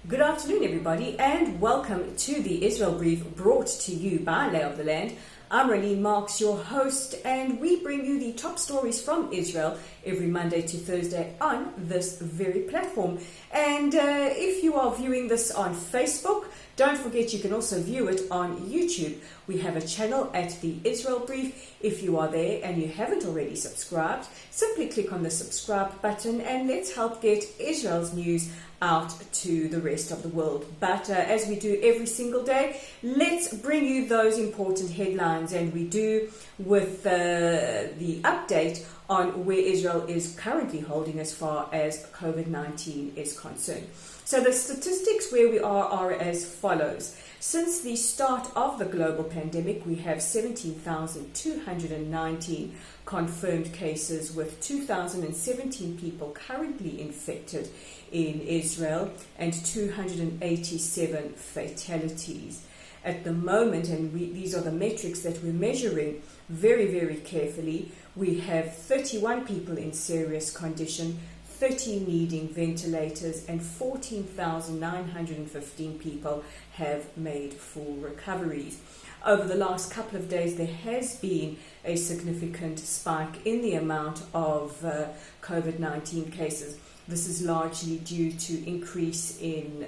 Good afternoon, everybody, and welcome to the Israel Brief brought to you by Lay of the Land. I'm Raylene Marks, your host, and we bring you the top stories from Israel every Monday to Thursday on this very platform. And if you are viewing this on Facebook, don't forget you can also view it on YouTube. We have a channel at the Israel Brief. If you are there and you haven't already subscribed, simply click on the subscribe button and let's help get Israel's news out to the rest of the world. But as we do every single day, let's bring you those important headlines, and we do with the update on where Israel is currently holding as far as COVID-19 is concerned. So the statistics where we are as follows. Since the start of the global pandemic, we have 17,219 confirmed cases, with 2,017 people currently infected in Israel and 287 fatalities. At the moment, and these are the metrics that we're measuring very, very carefully, we have 31 people in serious condition, 30 needing ventilators, and 14,915 people have made full recoveries. Over the last couple of days, there has been a significant spike in the amount of COVID-19 cases. This is largely due to increase in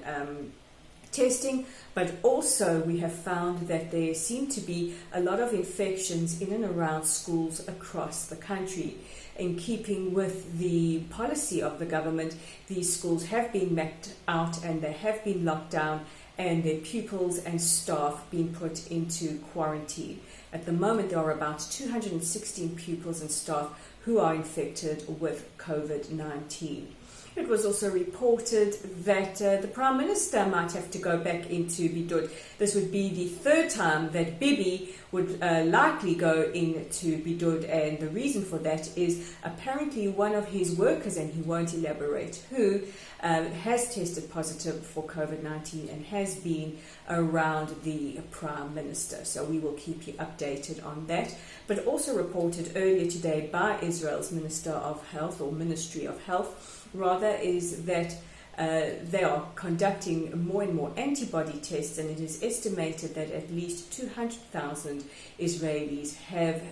testing, but also we have found that there seem to be a lot of infections in and around schools across the country. In keeping with the policy of the government, these schools have been mapped out and they have been locked down, and their pupils and staff being put into quarantine. At the moment, there are about 216 pupils and staff who are infected with COVID-19. It was also reported that the Prime Minister might have to go back into Bidud. This would be the third time that Bibi would likely go into Bidud, and the reason for that is apparently one of his workers, and he won't elaborate who, has tested positive for COVID-19 and has been around the Prime Minister. So we will keep you updated on that. But also reported earlier today by Israel's Minister of Health, or Ministry of Health, rather, is that they are conducting more and more antibody tests, and it is estimated that at least 200,000 Israelis have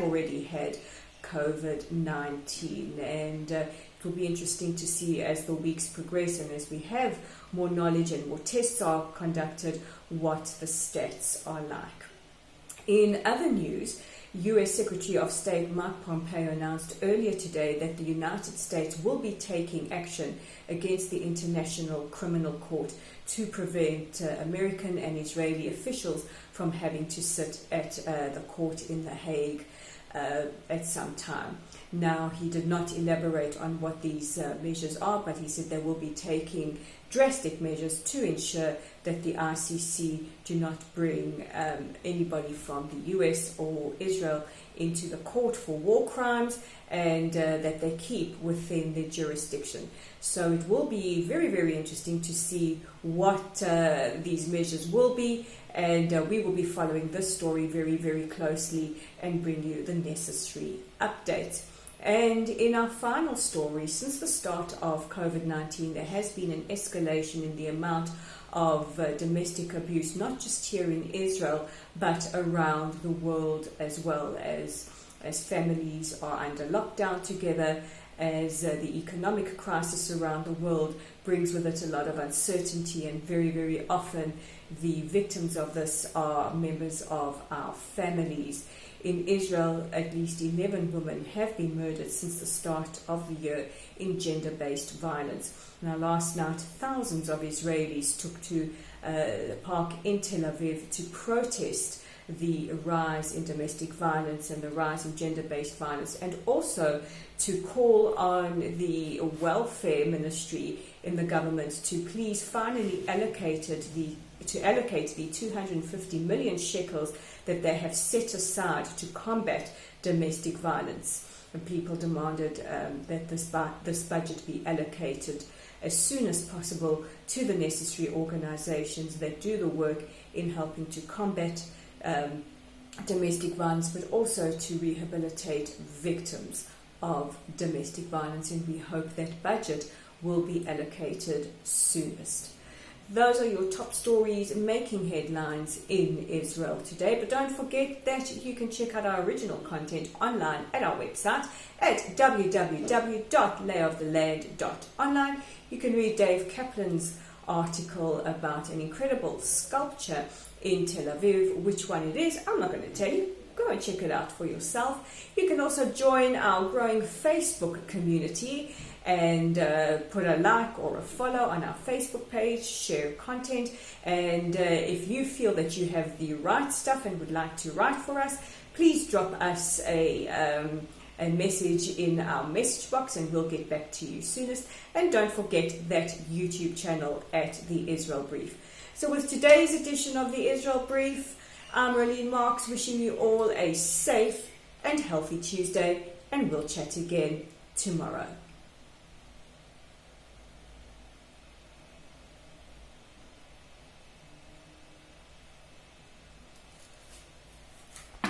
already had COVID-19. And it will be interesting to see as the weeks progress and as we have more knowledge and more tests are conducted, what the stats are like. In other news, U.S. Secretary of State Mike Pompeo announced earlier today that the United States will be taking action against the International Criminal Court to prevent American and Israeli officials from having to sit at the court in The Hague at some time. Now, he did not elaborate on what these measures are, but he said they will be taking drastic measures to ensure that the ICC do not bring anybody from the US or Israel into the court for war crimes, and that they keep within their jurisdiction. So it will be very, very interesting to see what these measures will be, and we will be following this story very, very closely and bring you the necessary updates. And in our final story, since the start of COVID-19, there has been an escalation in the amount of domestic abuse, not just here in Israel, but around the world as well, as families are under lockdown together, as the economic crisis around the world brings with it a lot of uncertainty, and very, very often the victims of this are members of our families. In Israel, at least 11 women have been murdered since the start of the year in gender-based violence. Now, last night, thousands of Israelis took to the park in Tel Aviv to protest the rise in domestic violence and the rise in gender-based violence, and also to call on the welfare ministry in the government to please finally allocate the 250 million shekels that they have set aside to combat domestic violence. And people demanded that this budget be allocated as soon as possible to the necessary organizations that do the work in helping to combat domestic violence, but also to rehabilitate victims of domestic violence. And we hope that budget will be allocated soonest. Those are your top stories making headlines in Israel today. But don't forget that you can check out our original content online at our website at www.layoftheland.online. You can read Dave Kaplan's article about an incredible sculpture in Tel Aviv. Which one it is, I'm not going to tell you. Go and check it out for yourself. You can also join our growing Facebook community and put a like or a follow on our Facebook page, share content, and if you feel that you have the right stuff and would like to write for us, please drop us a message in our message box and we'll get back to you soonest. And don't forget that YouTube channel at The Israel Brief. So with today's edition of The Israel Brief, I'm Rolene Marks, wishing you all a safe and healthy Tuesday, and we'll chat again tomorrow.